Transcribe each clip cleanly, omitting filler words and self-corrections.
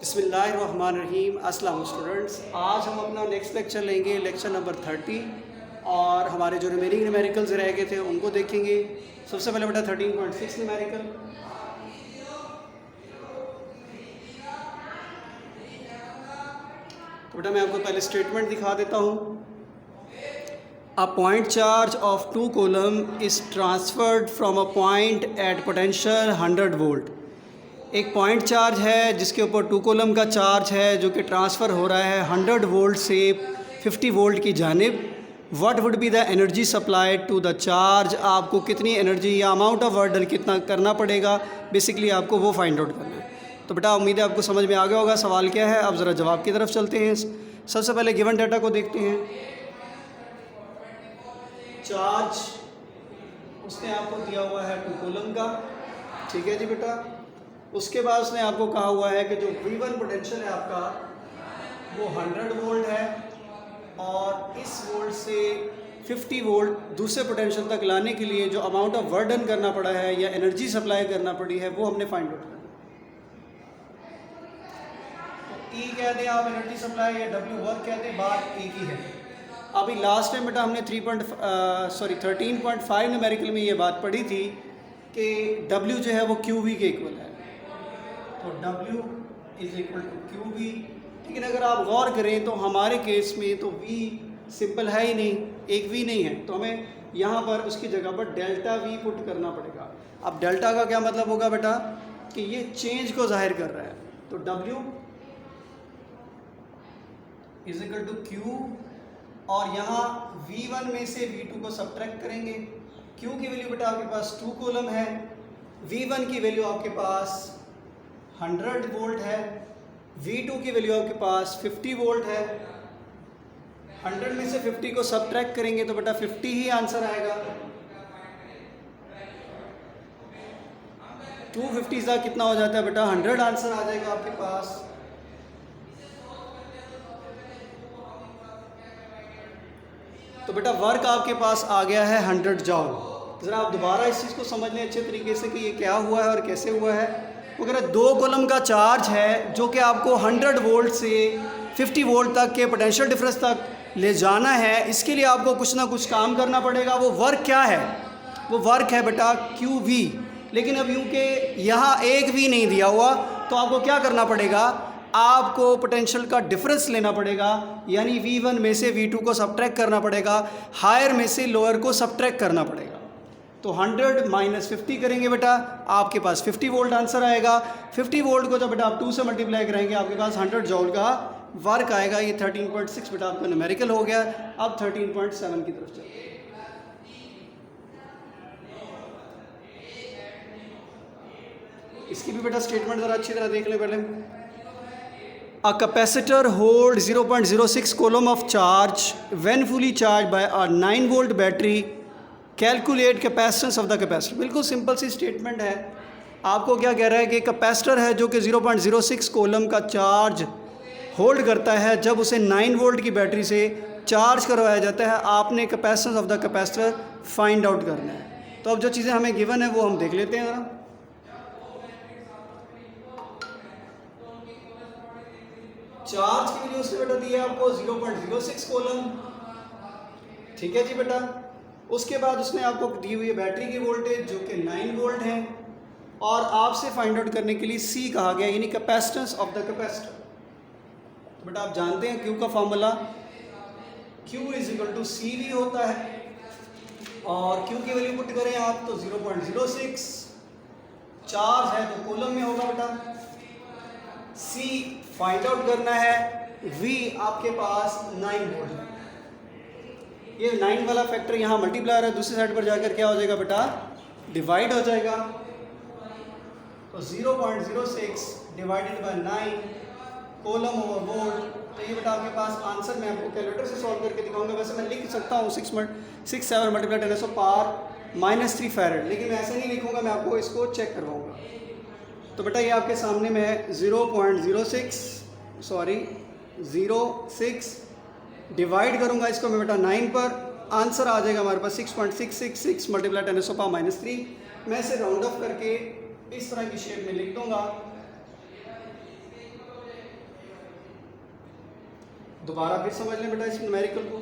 बिस्मिल्लाहिर्रहमानिर्रहीम। अस्सलाम स्टूडेंट्स, आज हम अपना नेक्स्ट लेक्चर लेंगे, लेक्चर नंबर 30, और हमारे जो रिमेनिंग न्यूमेरिकल्स रह गए थे उनको देखेंगे। सबसे पहले बेटा 13.6 न्यूमेरिकल। तो बेटा मैं आपको पहले स्टेटमेंट दिखा देता हूँ। A point charge of 2 coulomb is transferred from a point at potential 100 volt. एक पॉइंट चार्ज है जिसके ऊपर 2 कूलम का चार्ज है जो कि ट्रांसफ़र हो रहा है 100 वोल्ट से 50 वोल्ट की जानिब। What would be the energy supplied to the charge. आपको कितनी एनर्जी या अमाउंट ऑफ वर्क डन कितना करना पड़ेगा, बेसिकली आपको वो फाइंड आउट करना है। तो बेटा उम्मीद है आपको समझ में आ गया होगा सवाल क्या है। अब ज़रा जवाब की तरफ चलते हैं। सबसे पहले गिवन डाटा को देखते हैं। चार्ज उसने आपको दिया हुआ है 2 कूलम का, ठीक है जी बेटा। उसके बाद उसने आपको कहा हुआ है कि जो V1 पोटेंशियल है आपका वो 100 वोल्ट है, और इस वोल्ट से 50 वोल्ट दूसरे पोटेंशियल तक लाने के लिए जो अमाउंट ऑफ वर्क डन करना पड़ा है या एनर्जी सप्लाई करना पड़ी है वो हमने फाइंड आउट करना। तो E कह दें आप एनर्जी सप्लाई, या W वर्क कह दें, बात एक ही है। अभी लास्ट टाइम बेटा हमने 13.5 न्यूमेरिकल में ये बात पढ़ी थी कि W जो है वो QV के इक्वल है। तो W is equal to QV। लेकिन अगर आप गौर करें तो हमारे केस में तो V सिंपल है ही नहीं, एक V नहीं है, तो हमें यहाँ पर उसकी जगह पर डेल्टा V पुट करना पड़ेगा। अब डेल्टा का क्या मतलब होगा बेटा कि ये चेंज को जाहिर कर रहा है। तो W is equal to Q, और यहाँ V1 में से V2 को सब्ट्रैक्ट करेंगे। Q की वैल्यू बेटा आपके पास 2 कूलम है, V1 की वैल्यू आपके पास 100 वोल्ट है, V2 की वैल्यू आपके पास 50 वोल्ट है। 100 में से 50 को सब्ट्रैक्ट करेंगे तो बेटा 50 ही आंसर आएगा। 250 का कितना हो जाता है बेटा 100 आंसर आ जाएगा आपके पास। तो बेटा वर्क आपके पास आ गया है 100 जॉल। ज़रा आप दोबारा इस चीज़ को समझ लें अच्छे तरीके से कि ये क्या हुआ है और कैसे हुआ है। अगर 2 कूलम का चार्ज है जो कि आपको 100 वोल्ट से 50 वोल्ट तक के पोटेंशियल डिफरेंस तक ले जाना है, इसके लिए आपको कुछ ना कुछ काम करना पड़ेगा। वो वर्क क्या है? वो वर्क है बेटा QV। लेकिन अब यूँ कि यहाँ एक भी नहीं दिया हुआ, तो आपको क्या करना पड़ेगा, आपको पोटेंशियल का डिफरेंस लेना पड़ेगा, यानी V1 में से V2 को सब्ट्रैक्ट करना पड़ेगा, हायर में से लोअर को सब्ट्रैक्ट करना पड़ेगा। तो 100 माइनस 50 करेंगे बेटा, आपके पास 50 वोल्ट आंसर आएगा। 50 वोल्ट को जब बेटा आप 2 से मल्टीप्लाई करेंगे आपके पास 100 जॉल का वर्क आएगा। ये 13.6 बेटा आपका न्यूमेरिकल हो गया। अब 13.7 की तरफ चलते हैं। इसकी भी बेटा स्टेटमेंट ज़रा अच्छी तरह देख लें पहले। A capacitor holds 0.06 coulomb of charge when fully charged by a 9 volt battery. Calculate capacitance of the capacitor। बिल्कुल सिंपल सी स्टेटमेंट है। आपको क्या कह रहा है कि कैपेसिटर है जो कि 0.06 कोलम का चार्ज होल्ड करता है, जब उसे 9 वोल्ट की बैटरी से चार्ज करवाया जाता है, आपने capacitance of the capacitor find out करना है। तो अब जो चीज़ें हमें गिवन है वो हम देख लेते हैं ज़रा। चार्ज की वैल्यू उसने बेटा दी है आपको 0.06 कोलम, ठीक है जी बेटा। उसके बाद उसने आपको दी हुई है बैटरी की वोल्टेज जो कि 9 वोल्ट है, और आपसे फाइंड आउट करने के लिए C कहा गया, यानी कैपेसिटेंस ऑफ द कैपेसिटर। तो बेटा आप जानते हैं Q का formula Q is equal to CV होता है, और Q की वैल्यू पुट करें आप तो 0.06, चार्ज है तो कोलम में होगा बेटा। C फाइंड आउट करना है, V आपके पास 9 वोल्ट है। ये 9 वाला फैक्टर यहाँ मल्टीप्लायर है, दूसरी साइड पर जाकर क्या हो जाएगा बेटा, डिवाइड हो जाएगा। तो 0.06 divided by 9 coulomb over volt. तो ये बेटा आपके पास आंसर मैं आपको कैलकुलेटर से सॉल्व करके दिखाऊंगा। वैसे मैं लिख सकता हूँ 6 7 मल्टीप्लाई 10 पावर -3 फैरेड, लेकिन मैं ऐसे नहीं लिखूंगा, मैं आपको इसको चेक करवाऊंगा। तो बेटा ये आपके सामने मैं 0.06 डिवाइड करूंगा इसको मैं बेटा 9 पर, आंसर आ जाएगा हमारे पास 6.666 मल्टीप्लाई 10 -3। मैं इसे राउंड ऑफ करके इस तरह की शेप में लिख दूंगा। दोबारा फिर समझ लें बेटा इस न्यूमेरिकल को,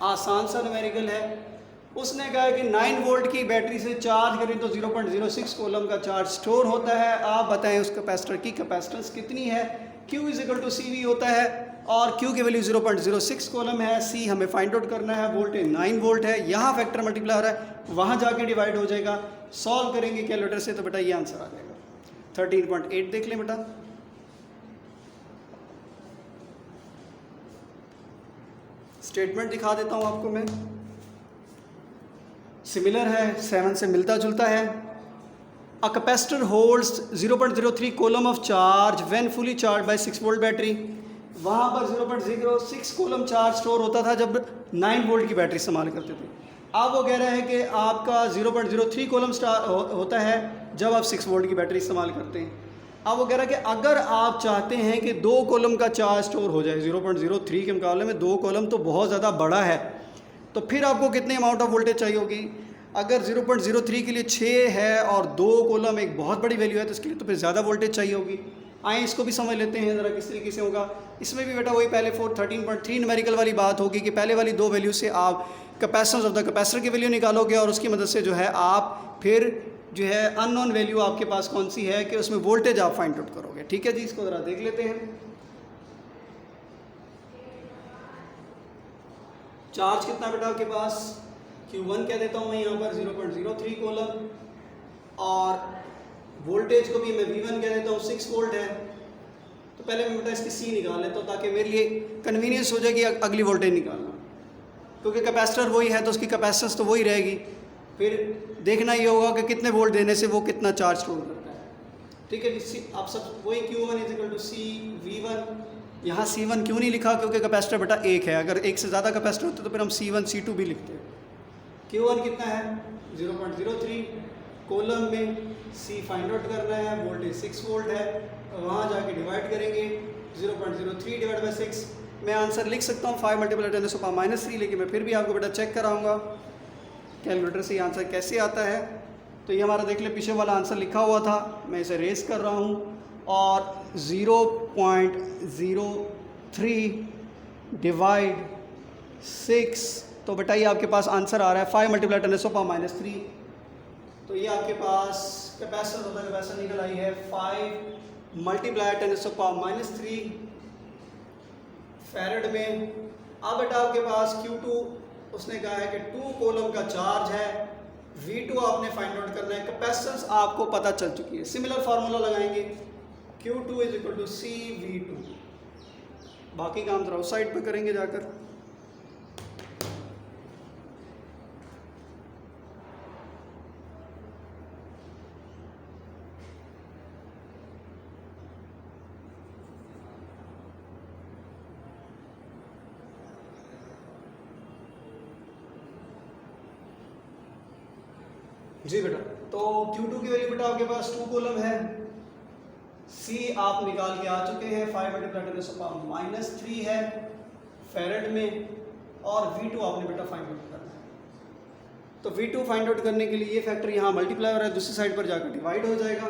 आसान सा न्यूमेरिकल है। उसने कहा कि 9 वोल्ट की बैटरी से चार्ज करें तो 0.06 कोलम का चार्ज स्टोर होता है। आप बताएं उस कैपेसिटर की कैपेसिटेंस कितनी है। Q = CV होता है और Q की वैल्यू 0.06 कोलम है। C हमें फाइंड आउट करना है, वोल्टेज 9 वोल्ट है, यहाँ फैक्टर मल्टीप्लाई हो रहा है, वहाँ जाके डिवाइड हो जाएगा। सॉल्व करेंगे कैलकुलेटर से तो बेटा ये आंसर आ जाएगा 13.8। देख लें बेटा, स्टेटमेंट दिखा देता हूँ आपको मैं, सिमिलर है, 7 से मिलता जुलता है। A capacitor holds 0.03 coulomb of charge when fully charge by 6 volt battery. वहाँ पर 0.06 कोलम चार्ज स्टोर होता था जब 9 वोल्ट की बैटरी इस्तेमाल करते थे। अब वो कह रहा है कि आपका 0.03 कोलम होता है जब आप 6 वोल्ट की बैटरी इस्तेमाल करते हैं। अब वो कह रहा है कि अगर आप चाहते हैं कि 2 कोलम का चार्ज स्टोर हो जाए, 0.03 के मुकाबले में 2 कोलम तो बहुत ज़्यादा बड़ा है, तो फिर आपको कितने अमाउंट ऑफ वोल्टेज चाहिए होगी। अगर 0.03 के लिए 6 है और 2 कोलम एक बहुत बड़ी वैल्यू है तो इसके लिए तो फिर ज़्यादा वोल्टेज चाहिए होगी। आए इसको भी समझ लेते हैं ज़रा किस तरीके से होगा। इसमें भी बेटा वही पहले 13.3 न्यूमेरिकल वाली बात होगी कि पहले वाली 2 वैल्यू से आप कैपेसिटेंस ऑफ द कैपेसिटर की वैल्यू निकालोगे और उसकी मदद से जो है आप फिर जो है अननोन वैल्यू आपके पास कौन सी है कि उसमें वोल्टेज आप फाइंड आउट करोगे। ठीक है जी, इसको ज़रा देख लेते हैं। चार्ज कितना बेटा आपके पास, Q1 कह देता हूँ मैं यहाँ पर 0.03 कोलम, और वोल्टेज को भी मैं V1 कह देता हूँ 6 वोल्ट है। तो पहले मैं बेटा इसकी C निकाल लेता हूँ ताकि मेरे लिए कन्वीनियंस हो जाएगी अगली वोल्टेज निकालना, क्योंकि कैपेसिटर वही है तो उसकी कैपेसिटेंस तो वही रहेगी। फिर देखना ये होगा कि कितने वोल्ट देने से वो कितना चार्ज स्टोर करता है। ठीक है, आप सब वही Q1 = C V1। यहाँ C1 क्यों नहीं लिखा, क्योंकि कैपेसिटर बेटा एक है, अगर एक से ज़्यादा कैपेसिटर होते तो फिर हम C1 C2 भी लिखते हैं। Q1 कितना है 0.03 कोलम में, C फाइंड आउट करना है, वोल्टेज 6 वोल्ट है, वहाँ जाके डिवाइड करेंगे 0.03 डिवाइड बाई 6। मैं आंसर लिख सकता हूँ 5 × 10⁻³ लेकिन मैं फिर भी आपको बेटा चेक कराऊंगा कैलकुलेटर से ये आंसर कैसे आता है। तो ये हमारा देख ले पीछे वाला आंसर लिखा हुआ था, मैं इसे रेस कर रहा हूँ और 0.03 डिवाइड 6, तो बेटा ये आपके पास आंसर आ रहा है 5 × 10⁻³ तो ये आपके पास कैपेसिटर होता है, कैपेसिटर निकल आई है 5 × 10⁻³ फैरेड में। अब बेटा आपके पास Q2 उसने कहा है कि 2 कोलम का चार्ज है, V2 आपने फाइंड आउट करना है, कैपेसिटेंस आपको पता चल चुकी है। सिमिलर फार्मूला लगाएंगे, Q2 = C V2। बाकी काम जरा उस साइड पे करेंगे जाकर। जी बेटा, तो Q2 की वैल्यू बेटा आपके पास 2 कोलम है, C आप निकाल के आ चुके हैं 5 × 10⁻³ है फैरेड में, और V2 आपने बेटा फाइंड आउट करना है। तो V2 फाइंड आउट करने के लिए ये फैक्टर यहाँ मल्टीप्लाई हो रहा है, दूसरी साइड पर जाकर डिवाइड हो जाएगा।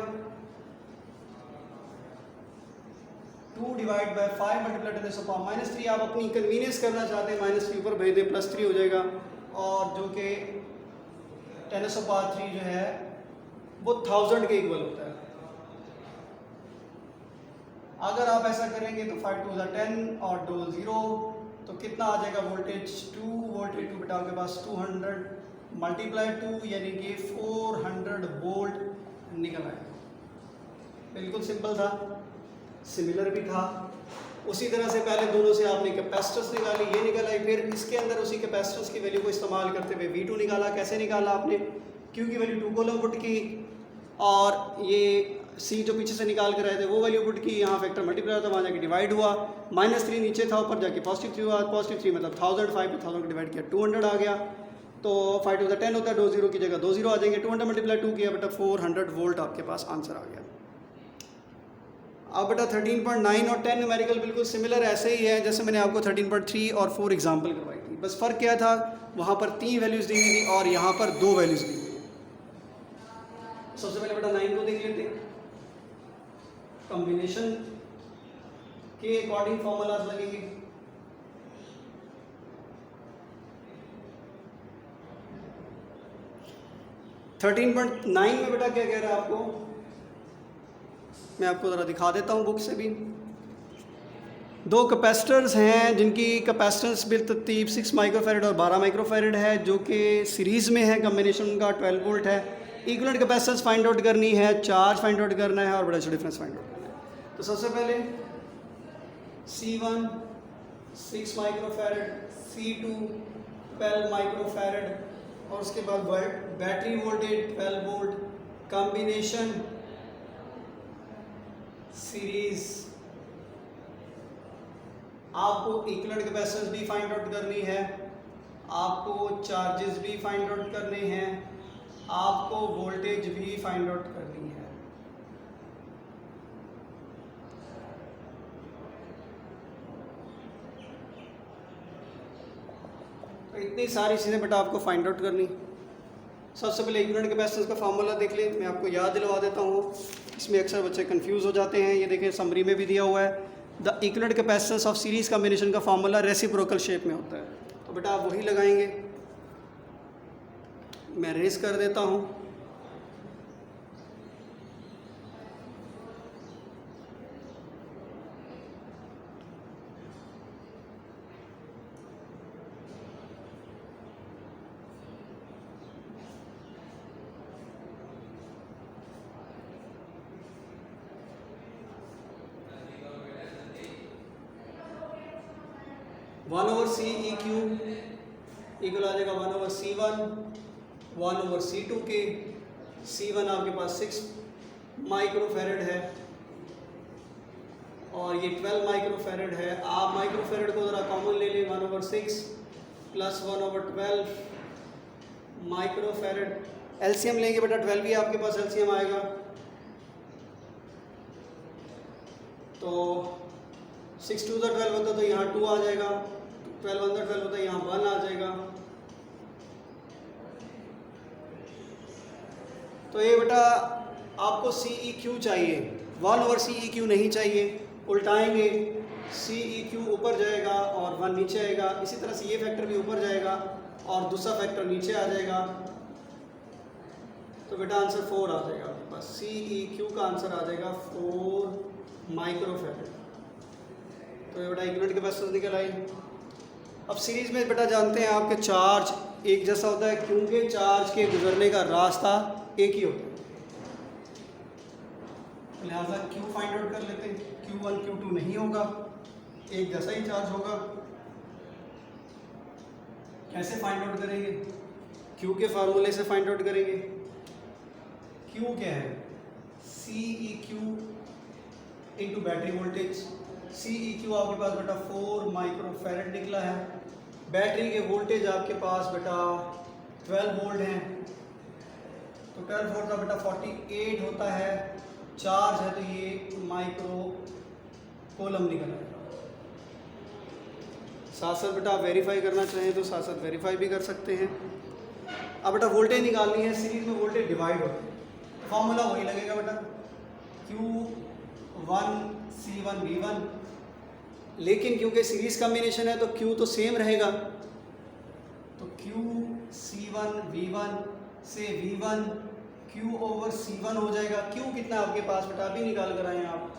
2 डिवाइड बाय 5 × 10⁻³ आप अपनी कन्वीनियंस करना चाहते हैं -3 ऊपर भेज दें +3 हो जाएगा, और जो कि 10⁻³ जो है वो 1000 के इक्वल होता है। अगर आप ऐसा करेंगे तो 5 × 2 = 10 और 2 0, तो कितना आ जाएगा वोल्टेज 2 वोल्ट × 2 बेटा आपके पास 200 × 2 यानी कि 400 वोल्ट निकल आएगा। बिल्कुल सिंपल था, सिमिलर भी था। उसी तरह से पहले दोनों से आपने कैपेसिटेंस निकाली, ये निकल आई, फिर इसके अंदर उसी कैपेसिटेंस की वैल्यू को इस्तेमाल करते हुए V2 निकाला। कैसे निकाला आपने, Q की वैल्यू 2 कोलम पुट की और ये C जो पीछे से निकाल कर आए थे वो वैल्यू पुट की, यहाँ फैक्टर मल्टीप्लाई होता, वहाँ जाके डिवाइड हुआ, -3 नीचे था, ऊपर जाके +3 हुआ, +3 मतलब 1000, 5 पे 1000 को डिवाइड किया 200 आ गया। तो 5 × 10 होता है, 2 0 की जगह 2 0 आ जाएंगे, 200 × 2 किया बेटा 400 वोल्ट आपके पास आंसर आ गया। अब बेटा 13.9 और 10 न्यूमेरिकल बिल्कुल सिमिलर ऐसे ही है जैसे मैंने आपको 13.3 और 4 एग्जाम्पल करवाई थी, बस फ़र्क क्या था, वहाँ पर 3 वैल्यूज़ दी हुई थी और यहाँ पर 2 वैल्यूज़ दी हुई। सबसे पहले बेटा 9 को देख लेते हैं। कॉम्बिनेशन के अकॉर्डिंग फॉर्मूलाज लगेंगे। 13.9 में बेटा क्या कह रहा है आपको, मैं आपको ज़रा दिखा देता हूँ बुक से भी। दो कैपेसिटर्स हैं जिनकी कैपेसिटेंस बिलतरतीब 6 माइक्रोफेरेड और 12 माइक्रोफेरेड है, जो कि सीरीज़ में है, कम्बिनेशन का 12 वोल्ट है। इक्विवेलेंट कैपेसिटेंस फाइंड आउट करनी है, चार्ज फाइंड आउट करना है और पोटेंशियल डिफरेंस फाइंड आउट करना है। तो सबसे पहले C1 6 माइक्रोफेरेड, C2 12 माइक्रोफेरेड और उसके बाद battery voltage 12 volt, combination series. आपको इक्विवेलेंट कैपेसिटेंस भी फाइंड आउट करनी है, आपको चार्जेस भी फाइंड आउट करने हैं, आपको वोल्टेज भी फाइंड आउट करनी है। तो इतनी सारी चीज़ें बेटा आपको फाइंड आउट करनी। सबसे पहले इक्विवेलेंट कैपेसिटेंस का फार्मूला देख लें, मैं आपको याद दिलवा देता हूँ, इसमें अक्सर बच्चे कंफ्यूज हो जाते हैं। ये देखें समरी में भी दिया हुआ है, the equivalent capacitance of series combination का फार्मूला रेसिप्रोकल शेप में होता है। तो बेटा आप वही लगाएंगे, मैं रेस कर देता हूँ। वन ओवर सी ई क्यू इक्वल आ जाएगा 1 ओवर C1 1 ओवर C2 के। C1 आपके पास 6 माइक्रोफेरेड है और ये 12 माइक्रोफेरेड है। आप माइक्रोफेरेड को ज़रा कॉमन ले लें, 1 over 6 plus 1 over 12 microfarad. LCM लेंगे बेटा 12 ही आपके पास एलसीएम आएगा, तो 6 2 12 होता तो यहाँ 2 आ जाएगा, 12 1 12 होता यहाँ 1 आ जाएगा। तो ये बेटा आपको CEQ चाहिए, 1 ओवर CEQ नहीं चाहिए। उल्टाएंगे, CEQ ऊपर जाएगा और 1 नीचे आएगा। इसी तरह से ये फैक्टर भी ऊपर जाएगा और दूसरा फैक्टर नीचे आ जाएगा। तो बेटा आंसर 4 आ जाएगा आपके पास। CEQ का आंसर आ जाएगा 4 माइक्रोफेरेड। तो ये बेटा इक्विवेलेंट कैपेसिटेंस निकल आई। अब सीरीज में बेटा जानते हैं आपके चार्ज एक जैसा होता है, क्योंकि चार्ज के गुजरने का रास्ता एक ही होता है, लिहाजा Q फाइंड आउट कर लेते हैं। Q1 Q2 नहीं होगा, एक जैसा ही चार्ज होगा। कैसे फाइंड आउट करेंगे? Q के फार्मूले से फाइंड आउट करेंगे। Q क्या है? CEQ into battery voltage. CEQ आपके पास बेटा 4 माइक्रोफेरेड निकला है। बैटरी के वोल्टेज आपके पास बेटा 12 वोल्ट हैं, तो 12 वोल्ट का बेटा 48 होता है। चार्ज है तो ये माइक्रो कोलम निकल आएगा। साथ साथ बेटा आप वेरीफाई करना चाहें तो साथ साथ वेरीफाई भी कर सकते हैं। अब बेटा वोल्टेज निकालनी है, सीरीज में वोल्टेज डिवाइड होते हैं, फॉर्मूला वही लगेगा बेटा, Q1 C1 V1। लेकिन क्योंकि सीरीज कॉम्बिनेशन है तो Q तो सेम रहेगा, तो Q C1 V1 से V1 Q ओवर C1 हो जाएगा। Q कितना आपके पास बेटा अभी निकाल कर आए आप,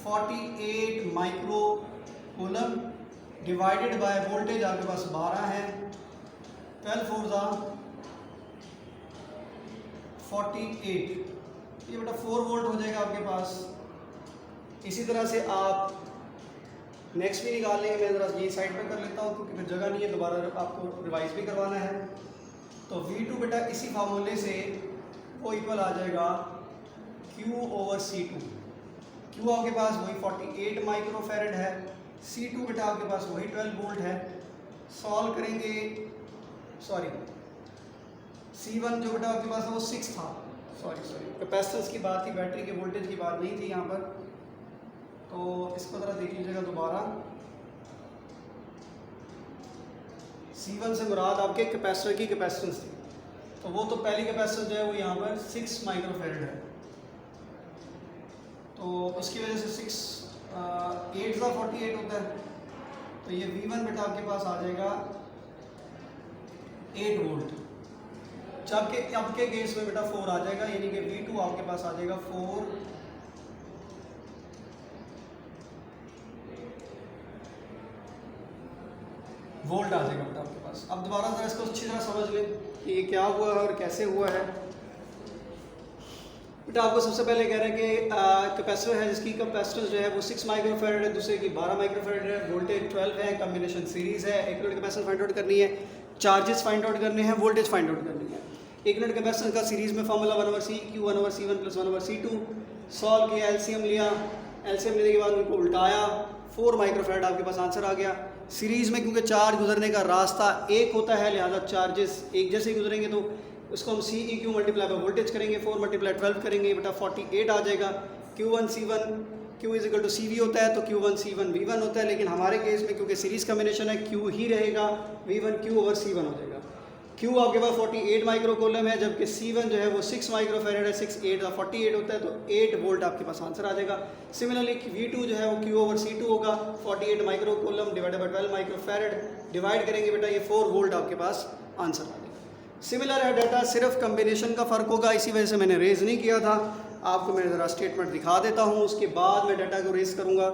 48 micro coulomb divided by voltage आपके पास 12 है, 12 4 ज़ा 48, ये बेटा 4 वोल्ट हो जाएगा आपके पास। इसी तरह से आप नेक्स्ट भी निकाल लेंगे। मैं ज़रा ये साइड पे कर लेता हूँ क्योंकि फिर जगह नहीं है, दोबारा आपको रिवाइज भी करवाना है। तो V2 बेटा इसी फार्मूले से वो इक्वल आ जाएगा Q ओवर C2। Q आपके पास वही 48 माइक्रोफेरेड है, C2 बेटा आपके पास वही 12 वोल्ट है। सॉल्व करेंगे, सॉरी C1 जो बेटा आपके पास है वो 6 था, सॉरी कैपेसिटेंस की बात थी, बैटरी के वोल्टेज की बात नहीं थी यहाँ पर। तो इसको ज़रा देख लीजिएगा दोबारा। C1 से मुराद आपके कैपेसिटर की कैपेसिटेंस थी, तो वो तो पहली कैपेसिटेंस जो है वो यहाँ पर 6 माइक्रोफेरेड है, तो उसकी वजह से 6 8 ज़ा 48 होता है। तो ये V1 बेटा आपके पास आ जाएगा 8 वोल्ट। जबकि अब के केस में बेटा 4 आ जाएगा, यानी कि V2 आपके पास आ जाएगा 4 वोल्ट आ जाएगा बेटा आपके पास। अब दोबारा जरा इसको अच्छी तरह समझ लें कि ये क्या हुआ है और कैसे हुआ है। बेटा आपको सबसे पहले कह रहे हैं कि कैपेसिटर है जिसकी कैपेसिटेंस जो है वो 6 माइक्रोफैरड है, दूसरे की 12 माइक्रोफैरड है, वोल्टेज 12 है, कॉम्बिनेशन सीरीज है। एक यूनिट कैपेसिटेंस फाइंड आउट करनी है, चार्जेस फाइंड आउट करने हैं, वोल्टेज फाइंड आउट करनी है। एक यूनिट कैपेसिटेंस का सीरीज में formula 1/C Q 1/C1 + 1/C2। Solve किया, एलसीएम लिया, एलसीएम लेने के बाद उनको उल्टाया, 4 माइक्रोफैरड आपके पास आंसर आ गया। सीरीज में क्योंकि चार्ज गुजरने का रास्ता एक होता है, लिहाजा चार्जेस एक जैसे ही गुजरेंगे तो उसको हम CEQ मल्टीप्लाई बाय वोल्टेज करेंगे, 4 × 12 करेंगे बेटा 48 आ जाएगा। Q1C1 Q = CV होता है तो Q1C1 V1 होता है, लेकिन हमारे केस में क्योंकि सीरीज कॉम्बिनेशन है Q ही रहेगा, V1 Q/C1 हो जाएगा। Q आपके पास 48 माइक्रो कूलम है, जबकि C1 जो है वो 6 माइक्रोफैरड है, 6 8 48 होता है तो 8 वोल्ट आपके पास आंसर आ जाएगा। सिमिलरली V2 जो है वो Q/C2 होगा, 48 micro coulomb divided by 12 microfarad, divide करेंगे बेटा ये 4 वोल्ट आपके पास आंसर आ जाएगा। सिमिलर है डाटा, सिर्फ कम्बिनेशन का फ़र्क होगा, इसी वजह से मैंने रेज़ नहीं किया था। आपको मैं ज़रा स्टेटमेंट दिखा देता हूँ, उसके बाद मैं डाटा को रेज़ करूँगा।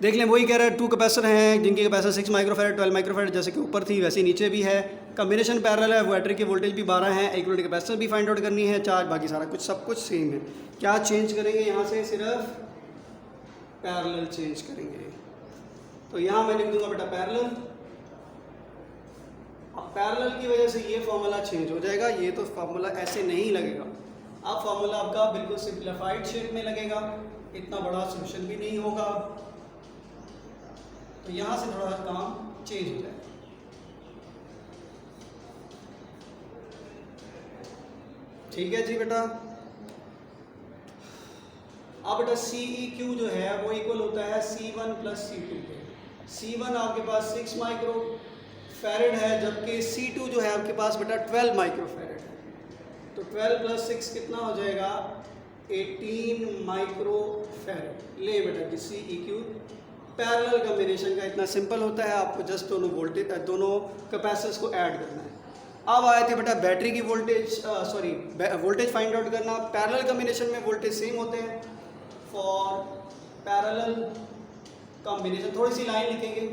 देख लें, वही कह रहा है 2 कैपेसिटर हैं जिनकी कैपेसिटी 6 माइक्रोफैरड 12 माइक्रोफैरड, जैसे कि ऊपर थी वैसे नीचे भी है। कम्बिनेशन पैरेलल है, बैटरी की वोल्टेज भी 12 है, एक यूनिट कैपेसिटर भी फाइंड आउट करनी है, चार्ज बाकी सारा कुछ सब कुछ सेम है। क्या चेंज करेंगे यहाँ से, सिर्फ पैरेलल चेंज करेंगे। तो यहाँ मैं लिख दूंगा बेटा पैरेलल। अब पैरेलल की वजह से ये फार्मूला चेंज हो जाएगा, ये तो फार्मूला ऐसे नहीं लगेगा। अब फार्मूला आपका बिल्कुल सिंप्लीफाइड शेप में लगेगा, इतना बड़ा सोल्यूशन भी नहीं होगा, तो यहाँ से थोड़ा काम चेंज हो जाएगा। ठीक है जी बेटा। अब बेटा CEQ जो है वो इक्वल होता है C1 + C2 के। C1 आपके पास 6 माइक्रो फैरड है, जबकि C2 जो है आपके पास बेटा 12 माइक्रोफैरड है, तो 12 + 6 कितना हो जाएगा, 18 माइक्रोफैरड। ले बेटा कि CEQ पैरेलल कॉम्बिनेशन का इतना सिंपल होता है, आपको जस्ट दोनों वोल्टेज दोनों कैपेसिटर्स को ऐड करना है। अब आए थे बेटा बैटरी की वोल्टेज फाइंड आउट करना। पैरेलल कॉम्बिनेशन में वोल्टेज सेम होते हैं। फॉर पैरेलल कॉम्बिनेशन थोड़ी सी लाइन लिखेंगे,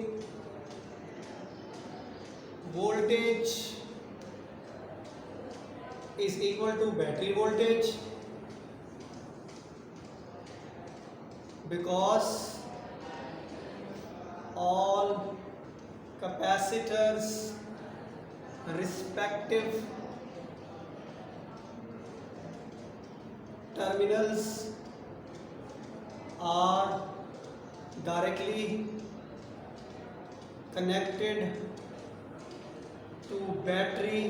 voltage is equal to battery voltage because all capacitors respective terminals are directly connected to battery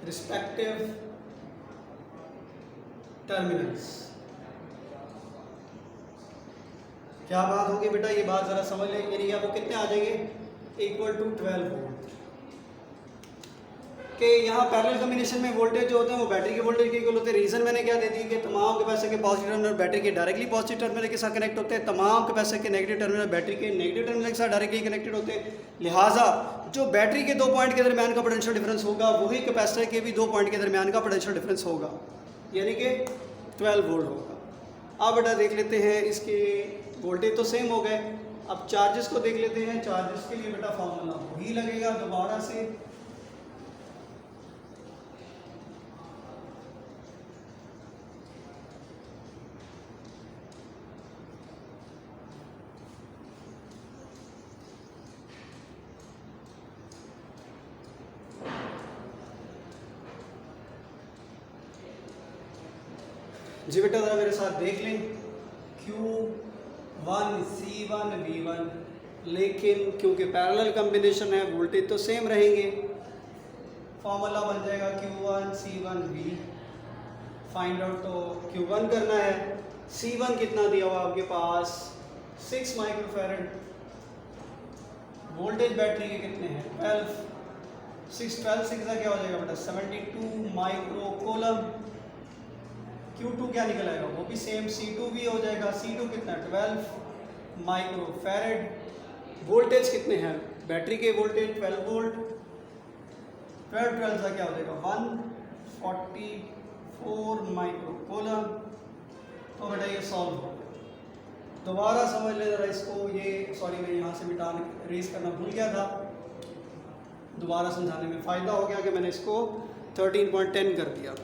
respective terminals। क्या बात होगी बेटा, ये बात जरा समझ लें, यानी वो कितने आ जाएंगे, = 12 वोल्ट के। यहाँ पैरेलल कॉम्बिनेशन में वोल्टेज जो होते हैं वो बैटरी के वोल्टेज के इक्वल होते हैं। रीज़न मैंने क्या दे दी कि तमाम कैपेसिटर के पॉजिटिव टर्मिनल बैटरी के डायरेक्टली पॉजिटिव टर्मिनल के साथ कनेक्ट होते हैं, तमाम कैपेसिटर के नेगेटिव टर्मिनल बैटरी के नेगेटिव टर्मिनल के साथ डायरेक्टली कनेक्टेड होते हैं। लिहाजा जो बैटरी के 2 पॉइंट के दरमियान का पोटेंशियल डिफरेंस होगा वही कैपेसिटर के भी 2 पॉइंट के दरमियान का पोटेंशियल डिफरेंस होगा, यानी कि 12 वोल्ट होगा। अब बेटा देख लेते हैं, इसके वोल्टेज तो सेम हो गए, अब चार्जेस को देख लेते हैं। चार्जेस के लिए बेटा फॉर्मूला वही लगेगा दोबारा से। जी बेटा ज़रा मेरे साथ देख लें, Q1 C1 V1, लेकिन क्योंकि पैरेलल कॉम्बिनेशन है वोल्टेज तो सेम रहेंगे। फॉर्मूला बन जाएगा Q1 C1 V। Find out तो Q1 करना है। C1 कितना दिया हुआ आपके पास, 6 माइक्रोफैरड। वोल्टेज बैटरी के कितने हैं, 12। 6 12 6 का क्या हो जाएगा बेटा, 72 माइक्रो कूलम। Q2 क्या निकल आएगा, वो भी सेम C2 भी हो जाएगा। C2 कितना है, 12 माइक्रोफैरड। वोल्टेज कितने हैं, बैटरी के वोल्टेज 12 वोल्ट, 12 का क्या हो जाएगा 144 माइक्रो कूलम। तो बेटा ये सॉल्व हो गया। दोबारा समझ ले जरा इसको, ये सॉरी मैं यहाँ से मिटाने रेस करना भूल गया था, दोबारा समझाने में फ़ायदा हो गया कि मैंने इसको 13.10 कर दिया,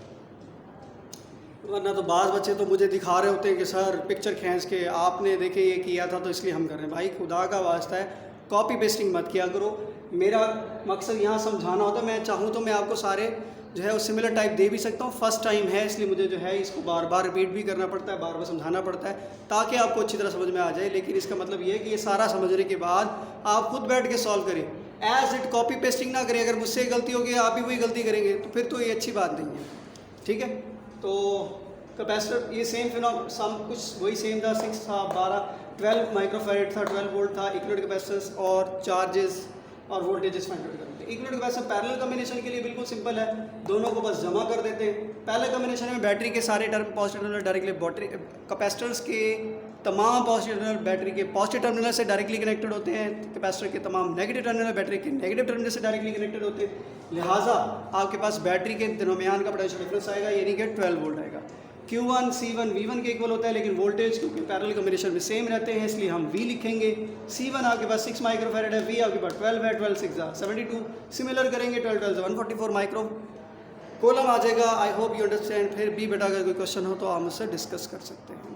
वरना तो बाज़ बच्चे तो मुझे दिखा रहे होते हैं कि सर पिक्चर खींच के आपने देखे ये किया था तो इसलिए हम कर रहे हैं। भाई खुदा का वास्ता है कॉपी पेस्टिंग मत किया करो, मेरा मकसद यहाँ समझाना होता है। मैं चाहूँ तो मैं आपको सारे जो है वो सिमिलर टाइप दे भी सकता हूँ, फर्स्ट टाइम है इसलिए मुझे जो है इसको बार बार रिपीट भी करना पड़ता है, बार बार समझाना पड़ता है ताकि आपको अच्छी तरह समझ में आ जाए। लेकिन इसका मतलब ये है कि ये सारा समझने के बाद आप खुद बैठ के सॉल्व करें, एज इट कॉपी पेस्टिंग ना करें। अगर मुझसे गलती होगी आप भी वही गलती करेंगे तो फिर तो ये अच्छी बात नहीं है, ठीक है। तो कैपेसिटर ये सेम सम कुछ वही सेम था, 6 था, 12 माइक्रोफैरेड था, 12 वोल्ट था, इक्विवेलेंट कैपेसिटेंस और चार्जेस और वोल्टेजेस फाइंड आउट करते हैं। इक्विवेलेंट कैपेसिटर पैरेलल कॉम्बिनेशन के लिए बिल्कुल सिंपल है, दोनों को बस जमा कर देते हैं। पहले कॉम्बिनेशन में बैटरी के सारे term positive terminal directly battery capacitors के तमाम पॉजिटिव टर्मिनल बैटरी के पॉजिटिव टर्मिनल से डायरेक्टली कनेक्टेड होते हैं, कैपेसिटर के तमाम नेगेटिव टर्मिनल बैटरी के नेगेटिव टर्मिनल से डायरेक्टली कनेक्टेड होते हैं। लिहाजा आपके पास बैटरी के दरमियान का पोटेंशियल डिफरेंस आएगा, यानी कि 12 वोल्ट आएगा। Q1 C1 V1 के इक्वल होता है, लेकिन वोल्टेज क्योंकि पैरेलल कॉम्बिनेशन में सेम रहते हैं इसलिए हम V लिखेंगे। C1 आपके पास 6 माइक्रोफैरेड है, V आपके पास 12 है, 12 6 72, सिमिलर करेंगे 12 12 144 माइक्रो कूलम आ जाएगा। I hope you understand. फिर भी बेटा अगर कोई क्वेश्चन हो तो आप मुझसे डिस्कस कर सकते हैं।